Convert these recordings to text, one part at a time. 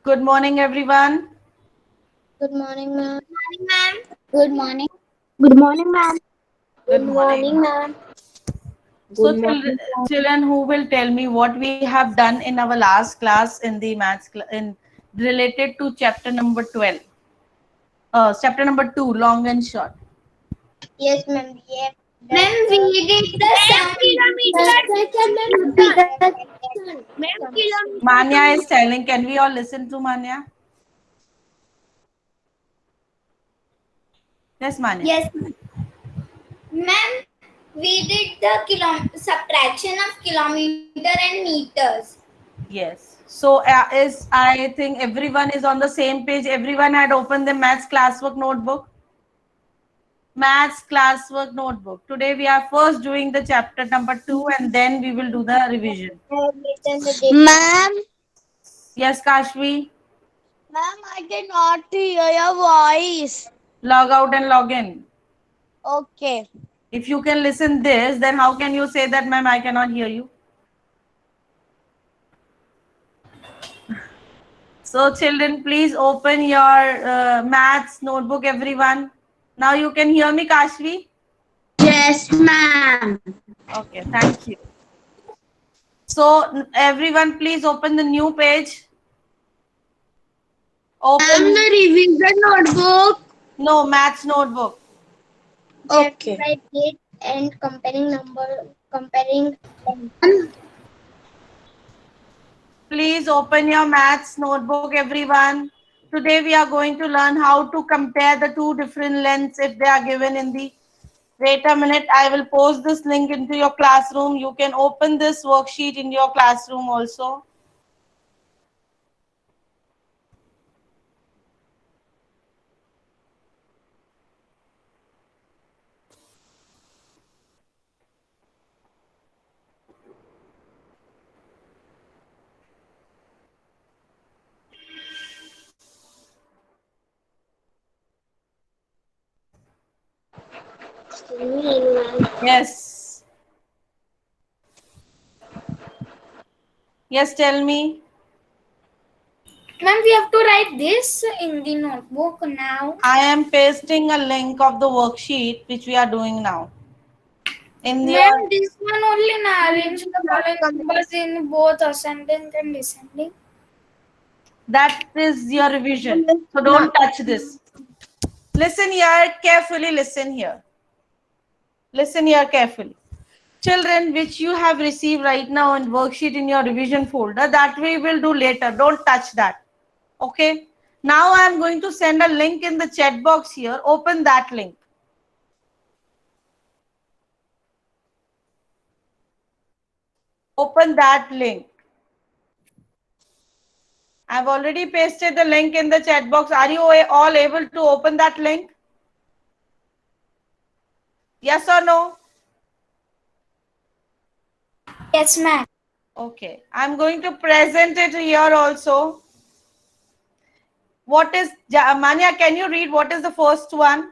Good morning, everyone. Good morning, ma'am. Good morning. Good morning, ma'am. Good Good morning, morning. ma'am. So, Good morning, ma'am. children, who will tell me what we have done in our last class in the in related to chapter number 12? Chapter number 2, long and short. Yes, ma'am. We have Ma'am, done we did the sum. Ma'am, Manya kilometer. is telling. Can we all listen to Manya? Yes, Manya. Yes, ma'am. We did the subtraction of kilometer and meters. Yes. So, is I think everyone is on the same page. Everyone had opened the maths classwork notebook. Maths classwork notebook. Today we are first doing the chapter number 2 and then we will do the revision. I have written the data. Ma'am, Yes, Kashvi, ma'am, I cannot hear your voice. log out and log in. Okay. If you can listen this, then how can you say that, ma'am, I cannot hear you? So, children, please open your maths notebook, everyone. Now you can hear me, Kashvi? Yes, ma'am. Okay, thank you. So, everyone, please open the new page. Ma'am, Open, the revision notebook. no, maths notebook. We have to Okay. write date and comparing. Please open your maths notebook, everyone. Today we are going to learn how to compare the two different lengths if they are given in the. Wait a minute, I will post this link into your classroom. You can open this worksheet in your classroom also. Yes. Yes, tell me. Ma'am, we have to write this in the notebook now. I am pasting a link of the worksheet which we are doing now. In Ma'am, your this one only na arrange the following numbers in both ascending and descending. that is your revision. So don't touch this. Listen here carefully. Listen here. Listen here carefully. Children, which you have received right now in worksheet in your revision folder, that we will do later. Don't touch that. Okay. Now I am going to send a link in the chat box here. Open that link. Open that link. I've already pasted the link in the chat box. Are you all able to open that link? Yes or no? Yes, ma'am. Okay. I'm going to present it here also. What is, Manya, can you read what is the first one?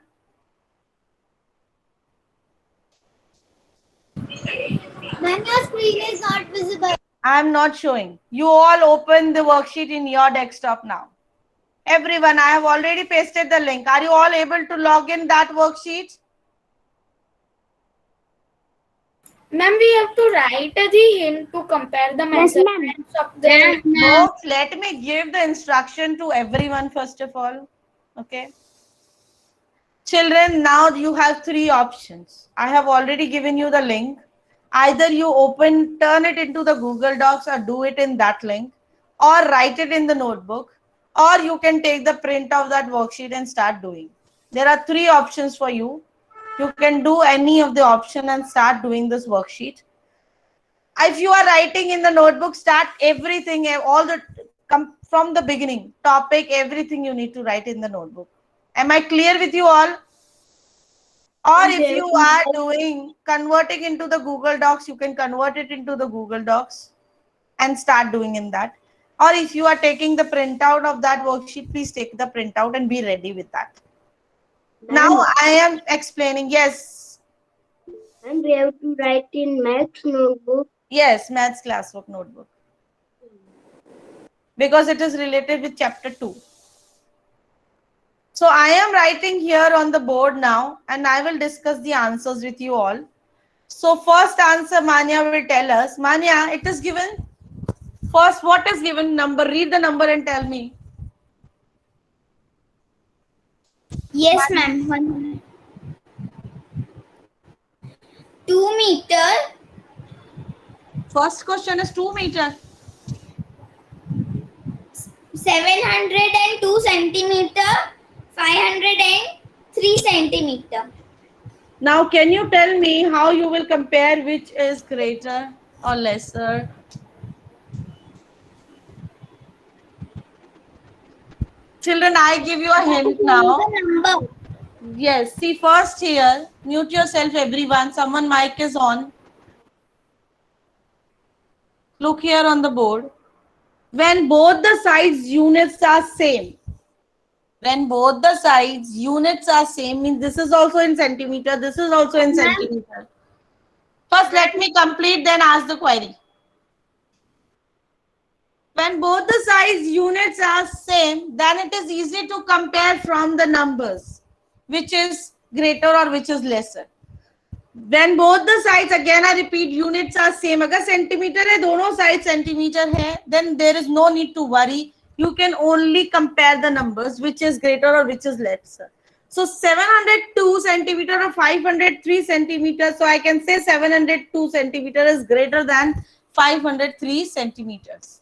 Ma'am, your screen is not visible. I'm not showing. You all open the worksheet in your desktop now. Everyone, I have already pasted the link. Are you all able to log in that worksheet? Ma'am, we have to write the hint to compare the Yes, ma'am. measurements of the. Yes, ma'am. Folks, let me give the instruction to everyone first of all. Okay. Children, now you have three options. I have already given you the link. Either you turn it into the Google Docs or do it in that link, or write it in the notebook, or you can take the print of that worksheet and start doing. There are three options for you. You can do any of the option and start doing this worksheet. If you are writing in the notebook, start everything, all the come from the beginning, topic, everything you need to write in the notebook. Am I clear with you all? Or if Yes, you ma'am. are doing converting into the Google Docs, you can convert it into the Google Docs and start doing in that. Or if you are taking the printout of that worksheet, please take the printout and be ready with that. Now Ma'am, I am explaining. Yes, and we have to write in maths notebook. yes, maths classwork notebook. because it is related with chapter 2. So I am writing here on the board now, and I will discuss the answers with you all. So first answer Manya will tell us. Manya, it is given. First, what is given number? Read the number and tell me. Yes, ma'am. 1 minute. 2 meter, First question is 2 meter. 702 centimeter, 503 centimeter. Now, can you tell me how you will compare which is greater or lesser? Children, I give you a hint now. The number. Yes, see first here, mute yourself everyone. Someone mic is on. Look here on the board. When both the sides units are same. When both the sides units are same, means this is also in centimeter, this is also in centimeter. First, let me complete, then ask the query. When both the size units are same, then it is easy to compare from the numbers, which is greater or which is lesser. When both the sides, again I repeat, units are same, अगर centimeter है, दोनों sides centimeter है, then there is no need to worry. You can only compare the numbers, which is greater or which is lesser. So 702 centimeter or 503 centimeters. So I can say 702 centimeter is greater than 503 centimeters.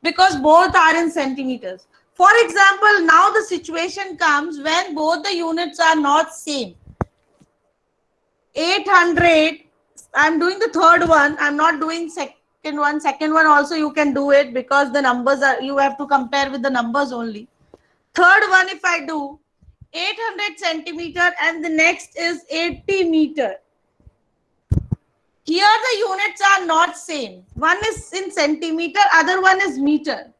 Because both are in centimeters. For example, now the situation comes when both the units are not same. 800, I'm doing the third one, I'm not doing second one. Second one also you can do it because the numbers are, you have to compare with the numbers only. Third one, if I do 800 centimeter and the next is 80 meter. Here the units are not same. One is in centimeter, other one is meter.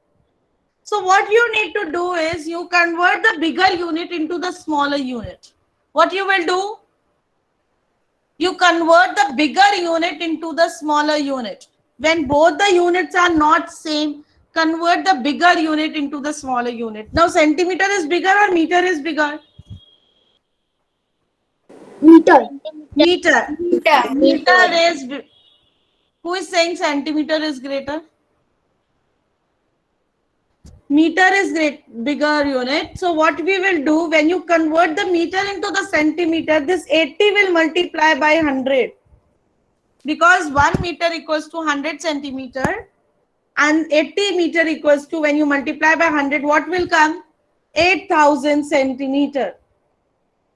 So what you need to do is you convert the bigger unit into the smaller unit. What you will do? You convert the bigger unit into the smaller unit. When both the units are not same, convert the bigger unit into the smaller unit. Now centimeter is bigger or meter is bigger? Meter. Meter. Meter. Meter is, who is saying centimeter is greater? Meter is bigger unit. So what we will do, when you convert the meter into the centimeter, this 80 will multiply by 100. Because 1 meter equals to 100 centimeter and 80 meter equals to, when you multiply by 100, what will come? 8,000 centimeter.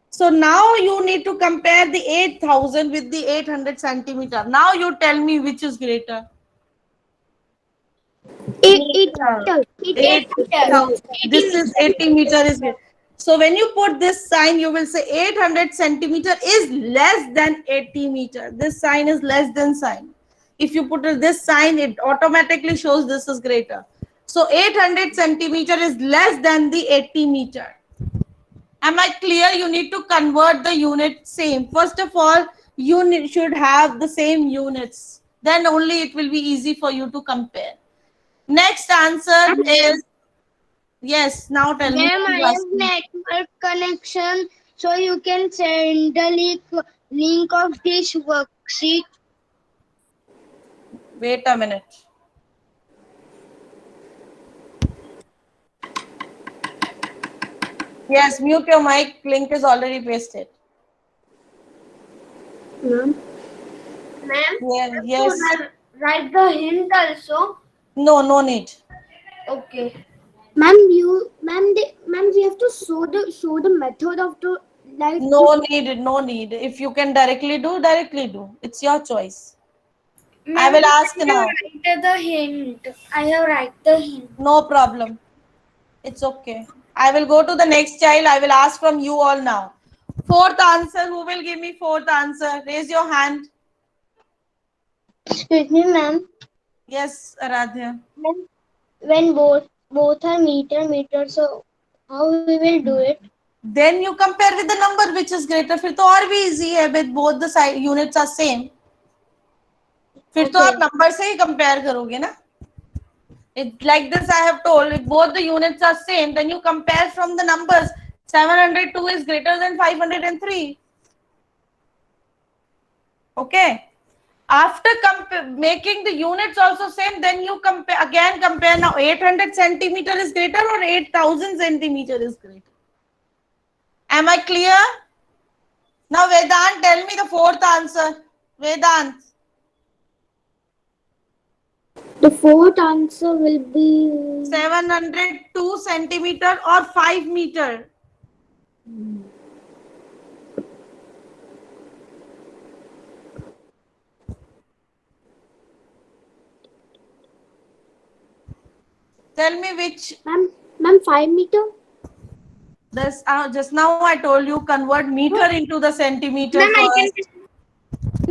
So now you need to compare the 8,000 with the 800 centimeter. Now you tell me which is greater. 8,000. This is 80 meter is greater. So when you put this sign, you will say 800 centimeter is less than 80 meter. This sign is less than sign. If you put this sign, it automatically shows this is greater. So 800 centimeter is less than the 80 meter. Am I clear? You need to convert the unit same. First of all, you should have the same units. Then only it will be easy for you to compare. Next answer is, yes, now tell me. Ma'am, I have network connection, so you can send the link of this worksheet. Wait a minute. Yes, mute your mic. Link is already pasted. Ma'am. Yeah, yes. Write the hint also. No need. Okay. Ma'am, we have to show the method of the like. No need. If you can directly do. It's your choice. I will ask now. Write the hint. I have write the hint. No problem. It's okay. I will go to the next child. I will ask from you all now. Fourth answer. Who will give me fourth answer? Raise your hand. Excuse me, ma'am. Yes, Aradhya. When both are meter, so how we will do it? Then you compare with the number which is greater. फिर तो और भी easy है. With both the side units are same. फिर तो आप number से ही compare करोगे ना. It's like this I have told. If both the units are same, then you compare from the numbers. 702 is greater than 503. Okay. After making the units also same, then you compare now 800 centimeter is greater or 8000 centimeter is greater. Am I clear? Now Vedant, tell me the fourth answer. Vedant. The fourth answer will be 702 centimeter or 5 meter. Tell me which. Ma'am, 5 meter. This just now I told you convert meter into the centimeter Ma'am, first.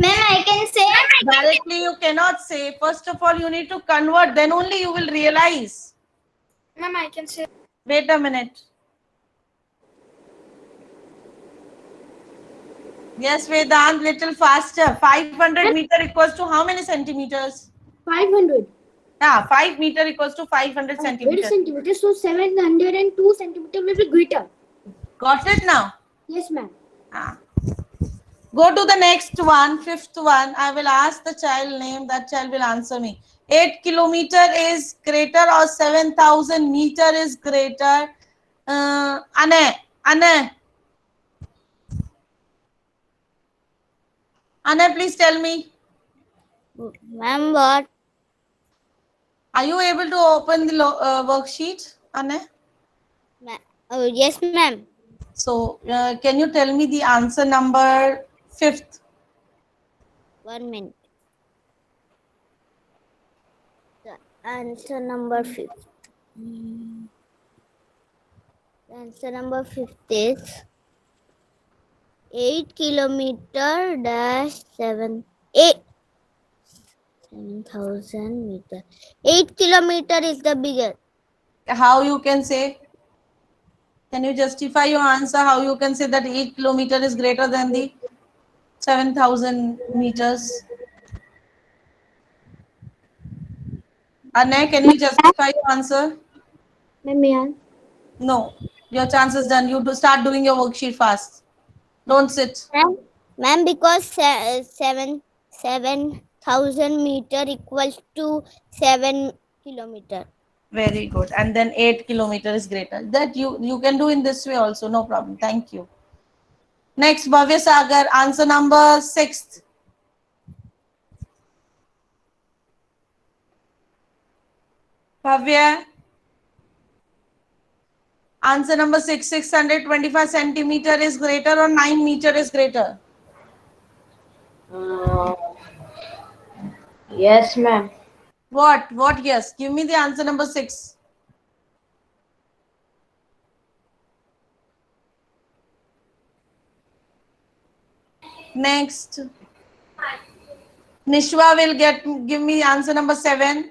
I can say. Directly you cannot say. First of all, you need to convert. Then only you will realize. Ma'am, I can say. Wait a minute. Yes, Vedant, little faster. 500 meter equals to how many centimeters? 500. Yeah, 5 meter equals to 500 100 centimeters. centimeters. So 702 centimeter will be greater. Got it now? Yes, ma'am. Ah. Go to the next one, fifth one. I will ask the child name. That child will answer me. 8 kilometer is greater or 7,000 meter is greater? Anne, please tell me. Ma'am, what? Are you able to open the worksheet, Anne? Oh, yes, ma'am. So, can you tell me the answer number 5th? 1 minute. The answer number 5. The answer number 5 is 8 kilometer dash 7,000 meter. 8 kilometer is the biggest. How you can say? Can you justify your answer? How you can say that 8 kilometer is greater than the 7,000 meters? Anne, can you justify your answer? Ma'am, No. Your chance is done. You start doing your worksheet fast. Don't sit. Ma'am, because 7,000 meter equals to 7 kilometer. Very good. And then 8 kilometer is greater. That you can do in this way also. No problem. Thank you. Next, Bhavya Sagar. Answer number 6th. Bhavya. Answer number 6. 625 centimeter is greater or 9 meter is greater? Yes, ma'am. What? What? Yes. Give me the answer number 6. Next. Nishwa will give me answer number 7.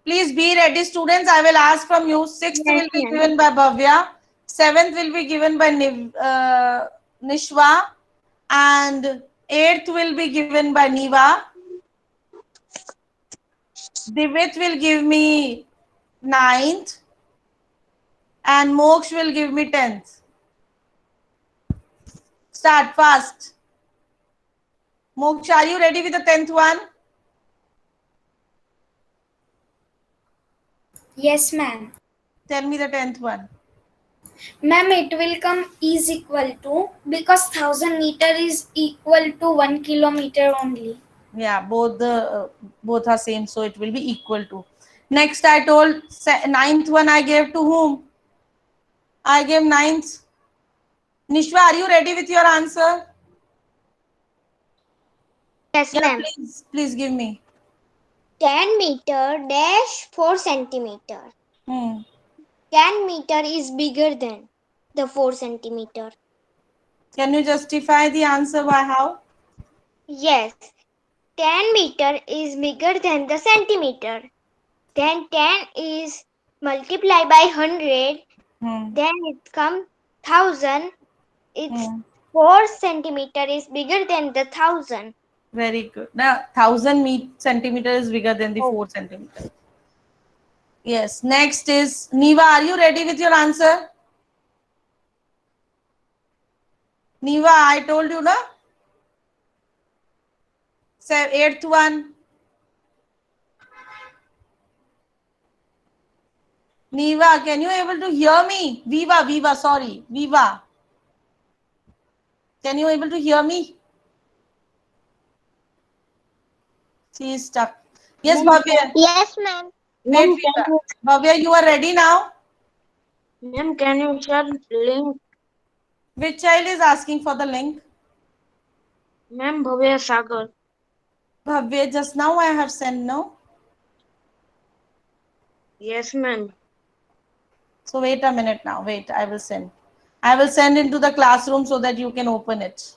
Please be ready, students. I will ask from you. 6th will be given by Bhavya. 7th will be given by Nishwa. And 8th will be given by Niva. Divit will give me 9th. And Moksh will give me 10th. Start fast. Moksh, are you ready with the 10th one? Yes, ma'am. Tell me the 10th one. Ma'am, it will come is equal to, because 1000 meter is equal to 1 kilometer only. Yeah, both are same, so it will be equal to. Next, I told 9th one I gave to whom? I gave 9th. Nishwa, are you ready with your answer? Yes, Yeah, ma'am. please give me. 10 meter dash 4 centimeter. 10 meter is bigger than the 4 centimeter. Can you justify the answer by how? Yes, 10 meter is bigger than the centimeter. Then 10 is multiplied by 100. Then it comes 1000. It's 4 centimeter is bigger than the 1000. Very good. Now, 1000 centimeter is bigger than the 4 centimeter. Yes. Next is Niva. Are you ready with your answer? Niva, I told you, na? Eighth one. Niva, can you able to hear me? Viva, sorry. Viva. Can you able to hear me? She is stuck. Yes, Bhavya. Yes, ma'am. Wait, Viva. Bhavya, you are ready now? Ma'am, can you share link? Which child is asking for the link? Ma'am, Bhavya Sagar. Bhavya, just now I have sent, no? Yes, ma'am. So wait a minute now. Wait, I will send. I will send into the classroom so that you can open it.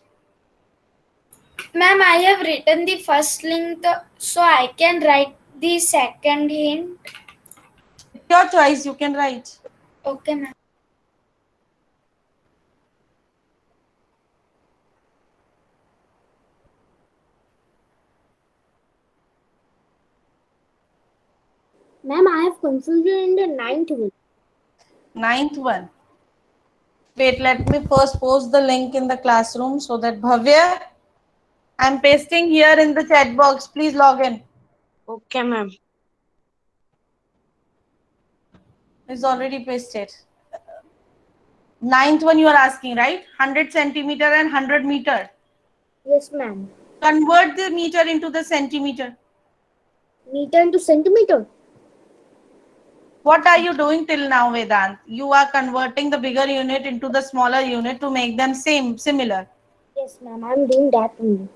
Ma'am, I have written the first link so I can write the second hint. It's your choice. You can write. Okay, ma'am. Ma'am, I have confusion in the ninth one. Ninth one. Wait, let me first post the link in the classroom so that Bhavya, I'm pasting here in the chat box. Please log in. Okay, ma'am. It's already pasted. Ninth one you are asking, right? 100 centimeter and 100 meter. Yes, ma'am. Convert the meter into the centimeter. Meter into centimeter. What are you doing till now, Vedant? You are converting the bigger unit into the smaller unit to make them similar. Yes, ma'am. I'm doing that only.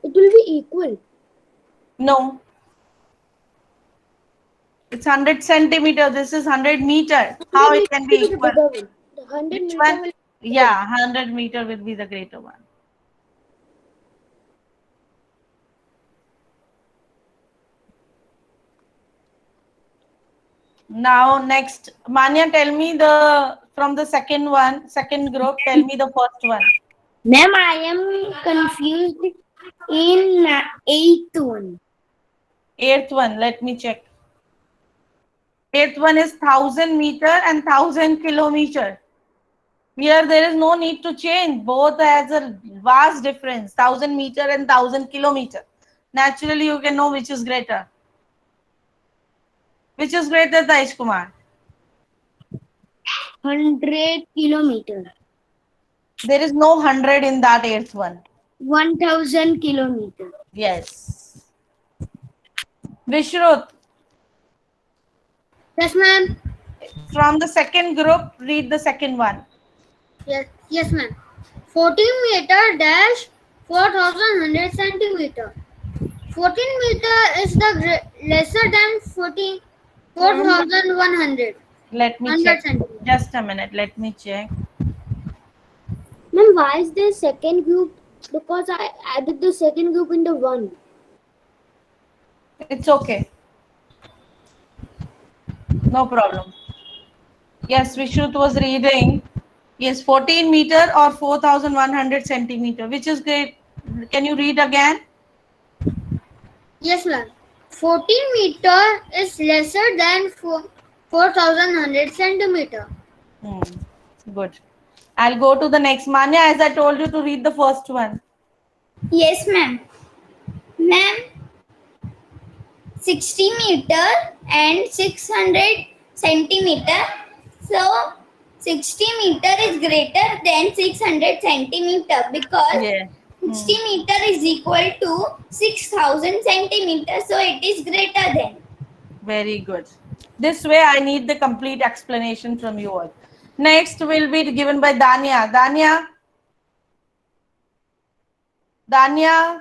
It will be equal. No. It's 100 centimeter. This is 100 meter. How it can be equal? The 100 Which meter one? will. Yeah, 100 meter will be the greater one. Now next, Manya, tell me from the second group, tell me the first one. Ma'am, I am confused in eighth one. Eighth one, let me check. Eighth one is 1000 meter and 1000 kilometer. Here there is no need to change. Both has a vast difference, 1000 meter and 1000 kilometer. Naturally, you can know which is greater. Which is greater, Taish Kumar? 100 kilometer. There is no 100 in that eighth one. 1000 kilometer. Yes. Vishrut. Yes, ma'am. From the second group, read the second one. Yes, ma'am. 14 meter dash 4100 centimeter. 14 meter is the lesser than 4100. Let me check. Just a minute. Let me check. Ma'am, why is there second group? Because I added the second group in the one. It's okay. No problem. Yes, Vishrut was reading. Yes, 14 meter or 4100 centimeter. Which is great? Can you read again? Yes, ma'am. 14 meter is lesser than 4100 centimeter. Good. I'll go to the next. Manya, as I told you to read the first one. Yes, ma'am. Ma'am, 60 meter and 600 centimeter. So, 60 meter is greater than 600 centimeter because 60 meter is equal to 6000 centimeter. So, it is greater than. Very good. This way, I need the complete explanation from you all. Next will be given by Dania. Dania,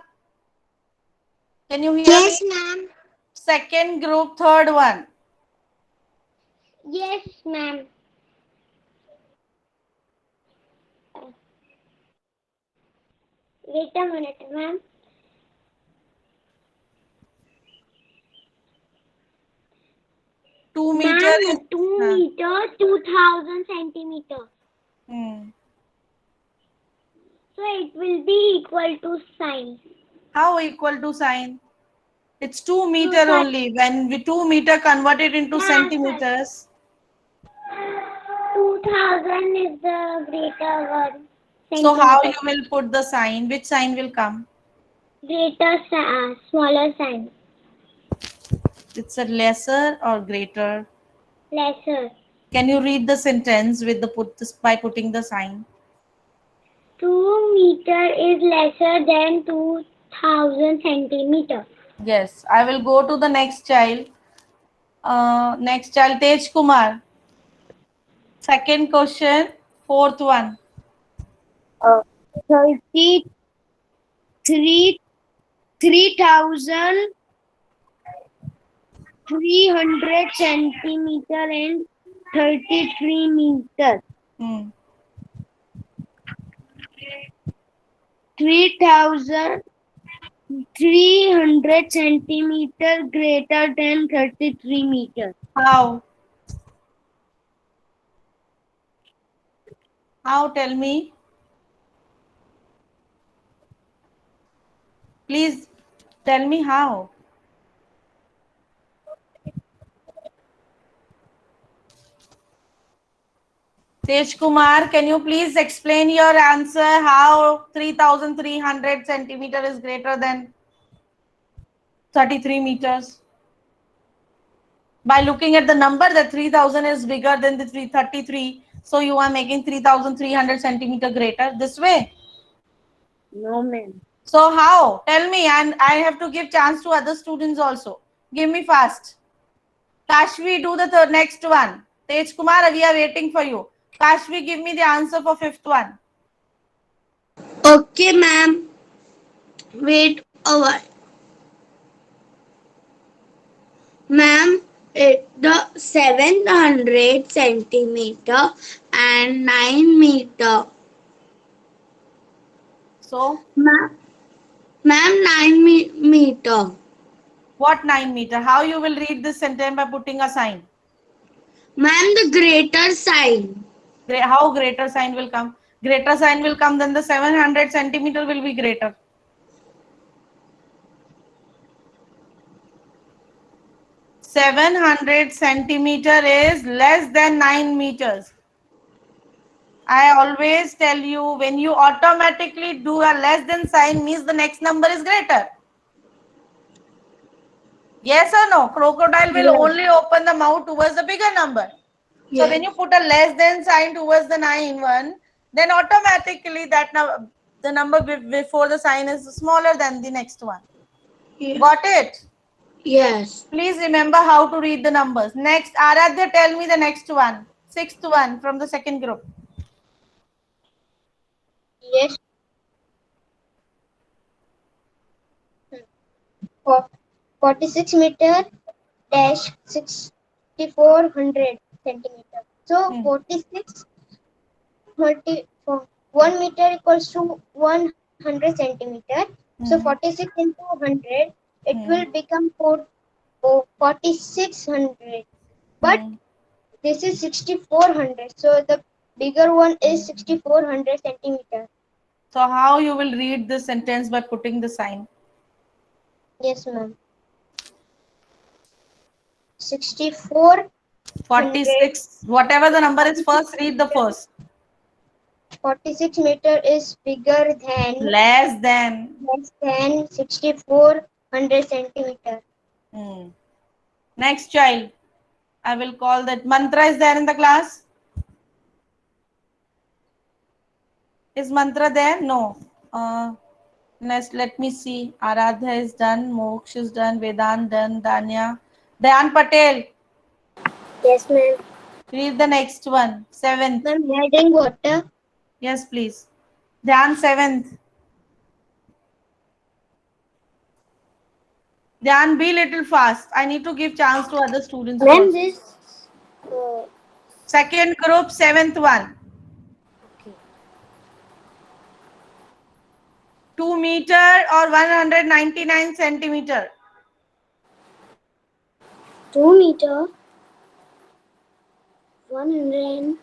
can you hear me? Yes, ma'am. Second group, third one. Yes, ma'am. Wait a minute, ma'am. Two meter Ma'am, is 2 meter, 2000 centimeter. So it will be equal to size. How equal to sign? It's 2 meter only. When we 2 meter converted into centimeters. 2000 is the greater one. So how you will put the sign? Which sign will come? Smaller sign. It's a lesser or greater? Lesser. Can you read the sentence with the by putting the sign? 2 meter is lesser than 2000 centimeter. Yes. I will go to the next child. Next child, Tej Kumar. Second question, fourth one. 3,300 centimeter and 33 meter. 3,300 centimeter greater than 33 meter. How? How? Tell me. Please tell me how. Tej Kumar, can you please explain your answer? How 3,300 centimeter is greater than 33 meters? By looking at the number, that 3,000 is bigger than the 333. So you are making 3,300 centimeter greater this way. No, ma'am. So how? Tell me, and I have to give chance to other students also. Give me fast. Kashvi, do the next one. Tej Kumar, we are waiting for you. Kashvi, give me the answer for fifth one. Okay, ma'am. Wait a while. Ma'am, the 700 centimeter and 9 meter. So, Ma'am, 9 meter. what 9 meter? How you will read this sentence by putting a sign? Ma'am, the greater sign. How greater sign will come? Greater sign will come, then the 700 centimeter will be greater. (700 centimeter) is less than 9 meters. I always tell you, when you automatically do a less than sign, means the next number is greater. Yes or no? Crocodile will only open the mouth towards the bigger number. So when you put a less than sign towards the 9 one, then automatically that the number before the sign is smaller than the next one. Yeah. Got it? Yes. Please remember how to read the numbers. Next, Aradhya, tell me the next one. Sixth one from the second group. Yes. 46 meter dash 6400 centimeter. So 46 1 meter equals to 100 centimeter. So 46 into 100, it will become 4600. But this is 6400. So the bigger one is 6400 centimeter. So how you will read this sentence by putting the sign? Yes, ma'am. 64. 46. Whatever the number is first, read the first. 46 meter is bigger than Less than 6400 centimeter. Next child. I will call that. Mantra is there in the class? Is Mantra there? No. Next, let me see. Aradhya is done. Moksh is done. Vedant done. Danya. Dayan Patel. Yes, ma'am. Read the next one. Seventh. Ma'am, adding water. Yes, please. Dhyan, seventh. Dhyan, be little fast. I need to give chance to other students. Ma'am, this. Second group, seventh one. Okay. 2 meter or 199 centimeter? 2 meter. 100.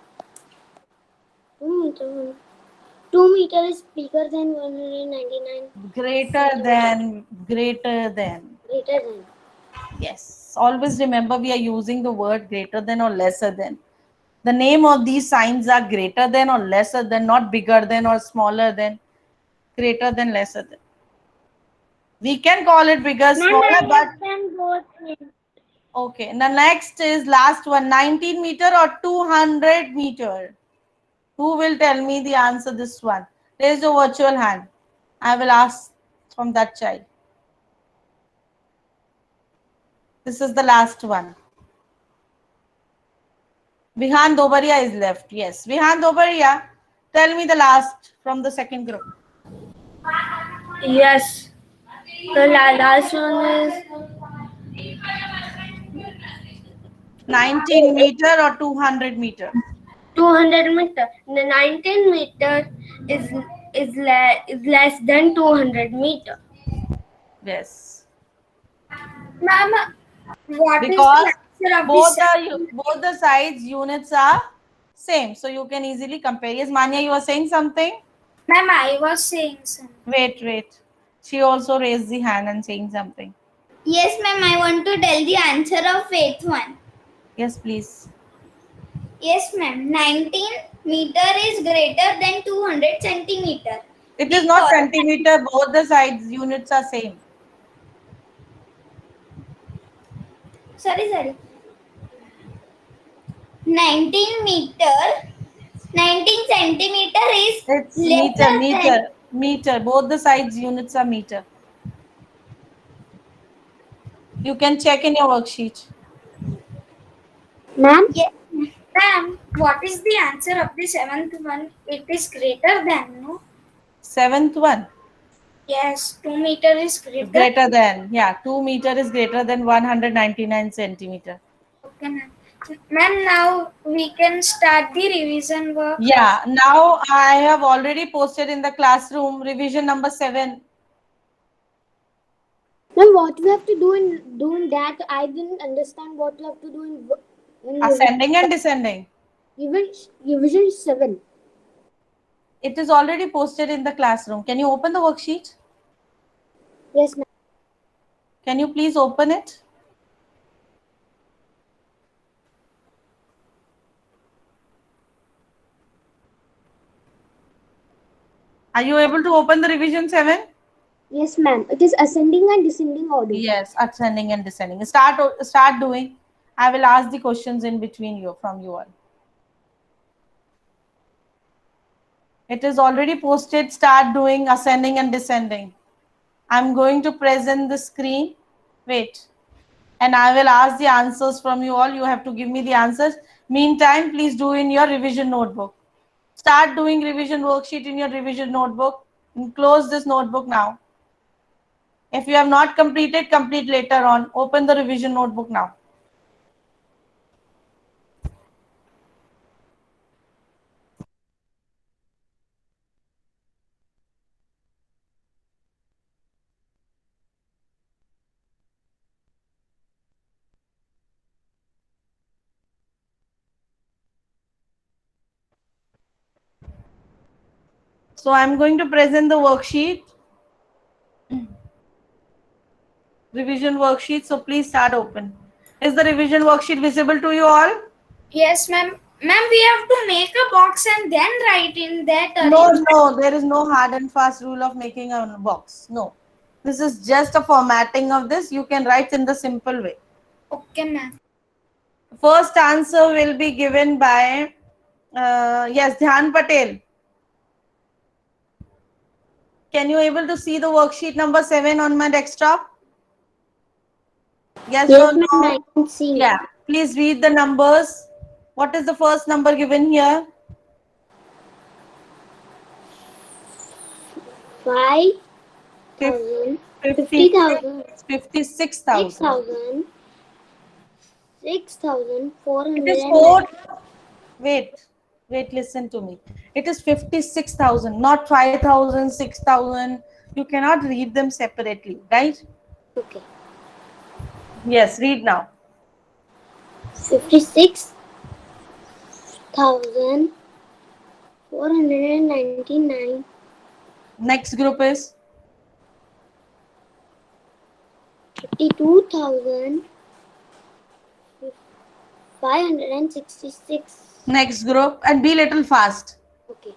2 meter. 2 meter is bigger than 199. Greater than, greater than. Greater than. Yes. Always remember we are using the word greater than or lesser than. The name of these signs are greater than or lesser than, not bigger than or smaller than. Greater than, lesser than. We can call it bigger, smaller, but okay. The next is last one, 19 meter or 200 meter. Who will tell me the answer this one? Raise your virtual hand. I will ask from that child. This is the last one. Vihan Dobaria is left. Yes. Vihan Dobaria, tell me the last from the second group. Yes. The last one is 19 meter or 200 meter? 200 meter. The 19 meter is less than 200 meter. Yes. Ma'am, what is Because the answer of both the sides units are same. So you can easily compare. Yes, Manya, you were saying something? Ma'am, I was saying something. Wait. She also raised the hand and saying something. Yes, ma'am. I want to tell the answer of eighth one. Yes, please. Yes, ma'am. 19 meter is greater than 200 centimeter. It is not centimeter. Both the sides units are same. Sorry. 19 centimeter is It's lesser meter. Both the sides units are meter. You can check in your worksheet. Ma'am? Yes. Ma'am, what is the answer of the seventh one? It is greater than, no? Seventh one. Yes, 2 meter is greater. Greater than. Yeah, 2 meter is greater than 199 centimeter. Okay, ma'am. Ma'am, now we can start the revision work. Yeah, now I have already posted in the classroom revision number 7. Ma'am, what we have to do in that? I didn't understand what we have to do in Ascending and descending. revision 7. It is already posted in the classroom. Can you open the worksheet? Yes, ma'am. Can you please open it? Are you able to open the revision 7? Yes, ma'am. It is ascending and descending order. Yes, ascending and descending. Start doing. I will ask the questions in between from you all. It is already posted. Start doing ascending and descending. I'm going to present the screen. Wait. And I will ask the answers from you all. You have to give me the answers. Meantime, please do in your revision notebook. Start doing revision worksheet in your revision notebook. And close this notebook now. If you have not completed, complete later on. Open the revision notebook now. So I'm going to present the worksheet. Revision worksheet. So please start open. Is the revision worksheet visible to you all? Yes, ma'am. Ma'am, we have to make a box and then write in that. No, there is no hard and fast rule of making a box. No. This is just a formatting of this. You can write in the simple way. Okay, ma'am. First answer will be given by, yes, Dhyan Patel. Can you able to see the worksheet number 7 on my desktop? Yes or no? I can see. Yeah. Please read the numbers. What is the first number given here? 5,000. 50,000. 56,000. 6,400. It is 4. Wait, listen to me. It is 56,000, not 5,000, 6,000. You cannot read them separately, right? Okay. Yes, read now. 56,400. 499. Next group is 32,566. next group, and be little fast. Okay.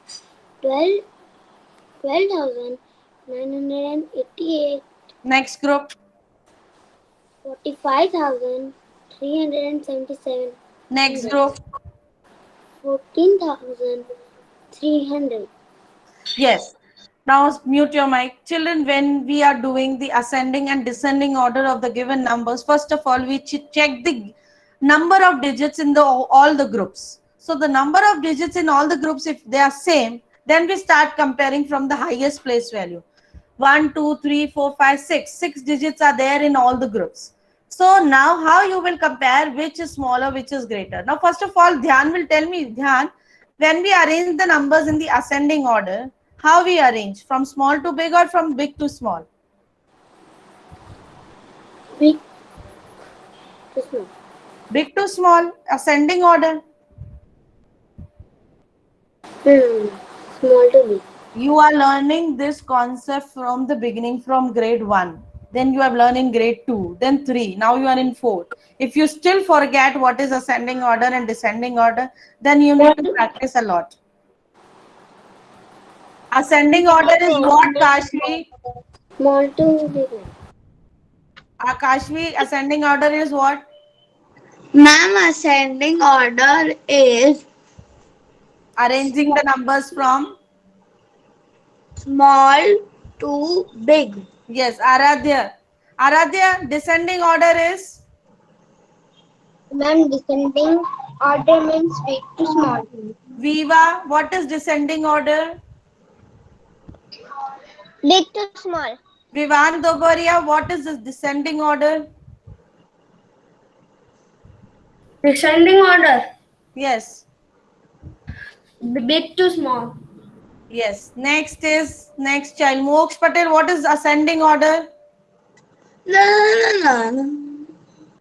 12,988. Next group, 45,377. next group. 14,300. Yes. Now mute your mic. Children, when we are doing the ascending and descending order of the given numbers, first of all, we check the number of digits in all the groups. So the number of digits in all the groups, if they are same, then we start comparing from the highest place value. 1, 2, 3, 4, 5, 6. 6 digits are there in all the groups. So now how you will compare which is smaller, which is greater. Now, first of all, Dhyan will tell me, Dhyan, when we arrange the numbers in the ascending order, how we arrange? From small to big or from big to small? Big to small. Big to small, ascending order. Small to big. You are learning this concept from the beginning, from grade 1. Then you have learned in grade 2, then 3. Now you are in 4. If you still forget what is ascending order and descending order, then you need to practice a lot. Ascending order is what, Kashvi? Small to big. Kashvi, ascending order is what? Ma'am, ascending order is Arranging the numbers from small to big. Yes, Aradhya. Aradhya, descending order is? Ma'am, descending order means big to small. Viva, what is descending order? Big to small. Vivan Dobaria, what is this descending order? Descending order, Yes. big to small. Yes. Next child. Moksh Patel, what is ascending order? No.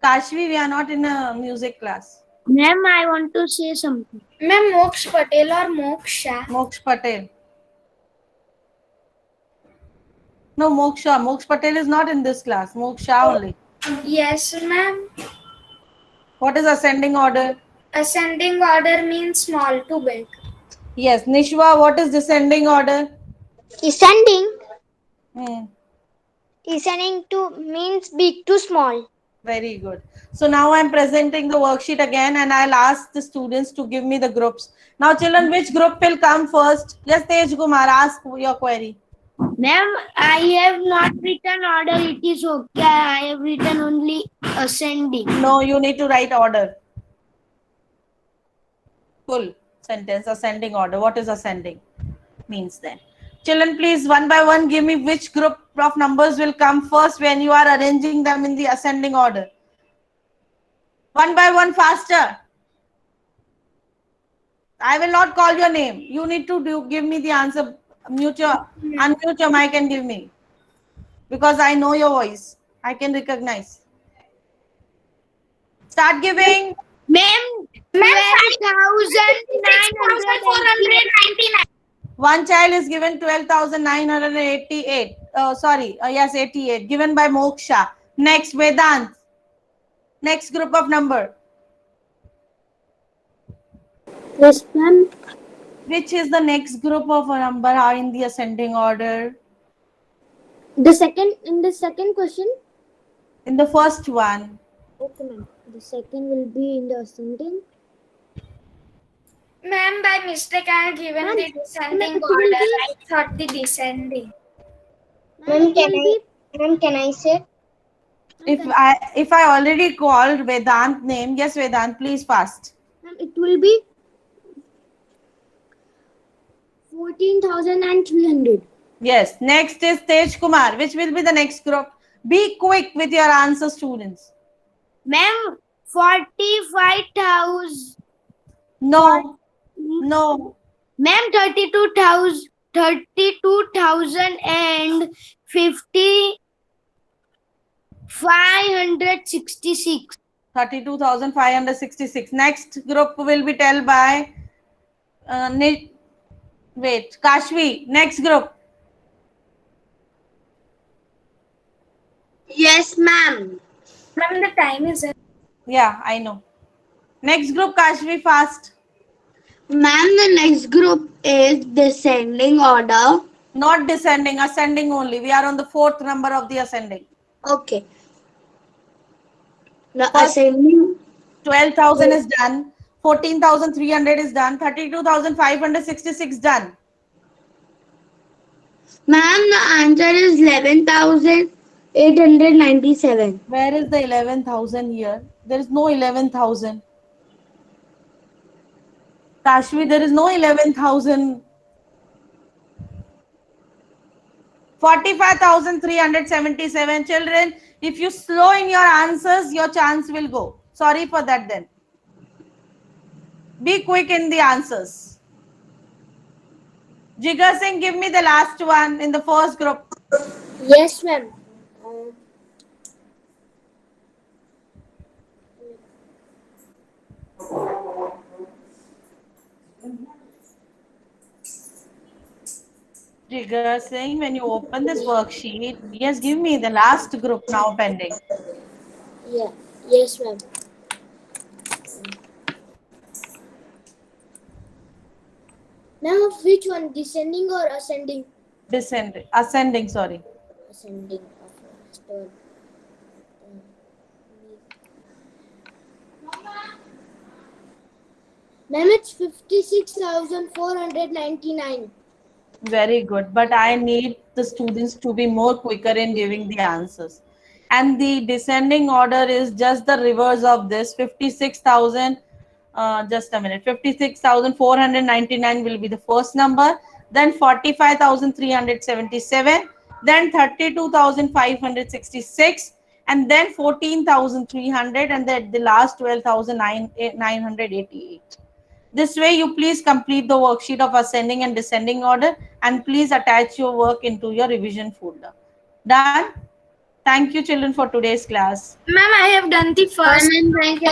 Kashvi, we are not in a music class. Ma'am, I want to say something. Ma'am, Moksh Patel or Moksha? Moksh Patel. No, Moksha. Moksh Patel is not in this class. Moksha only. Yes, ma'am. What is ascending order? Ascending order means small to big. Yes. Nishwa, what is descending order? Descending. Hmm. Descending to means big to small. Very good. So now I'm presenting the worksheet again and I'll ask the students to give me the groups. Now children, which group will come first? Yes, Tej Kumar, ask your query. Ma'am, I have not written order. It is okay. I have written only ascending. No, you need to write order. Full sentence, ascending order. What is ascending? Means then. Children, please one by one give me which group of numbers will come first when you are arranging them in the ascending order. One by one, faster. I will not call your name. You need to give me the answer. Unmute your mic and give me. Because I know your voice. I can recognize. Start giving. Ma'am, 12,499. One child is given 12,988. Yes, 88. Given by Moksha. Next, Vedant. Next group of number. Yes, ma'am. Which is the next group of a number are in the ascending order? In the second question. In the first one. Okay, ma'am. The second will be in the ascending. Ma'am, by mistake I have given Ma'am, the descending ma'am, order. I thought the descending. Ma'am, can I say? If I already called Vedant name, yes, Vedant, please fast. Ma'am, it will be 14,300. Yes. Next is Tej Kumar. Which will be the next group? Be quick with your answer, students. Ma'am, 45,000. No. Ma'am, 32,566. 32,566. Next group will be tell by Wait, Kashvi, next group. Yes, ma'am. Ma'am, the time is up. Yeah, I know. Next group, Kashvi, fast. Ma'am, the next group is descending order. Not descending, ascending only. We are on the fourth number of the ascending. Okay. The First, ascending. 12,000 is done. 14,300 is done. 32,566 done. Ma'am, the answer is 11,897. Where is the 11,000 here? There is no 11,000. Kashvi, there is no 11,000. 45,377 children. If you slow in your answers, your chance will go. Sorry for that then. Be quick in the answers. Jigar Singh, give me the last one in the first group. Yes, ma'am. Jigar Singh, when you open this worksheet, yes, give me the last group now pending. Yeah. Yes, ma'am. Ma'am, of which one? Descending or ascending? Descending, ascending, sorry. Ascending of star. Ma'am, it's 56,499. Very good. But I need the students to be more quicker in giving the answers. And the descending order is just the reverse of this. 56,000, just a minute. 56,499 will be the first number. Then 45,377. Then 32,566. And then 14,300. And then the last 12,988. This way, you please complete the worksheet of ascending and descending order, and please attach your work into your revision folder. Done? Thank you, children, for today's class. Ma'am, I have done the first. Thank you.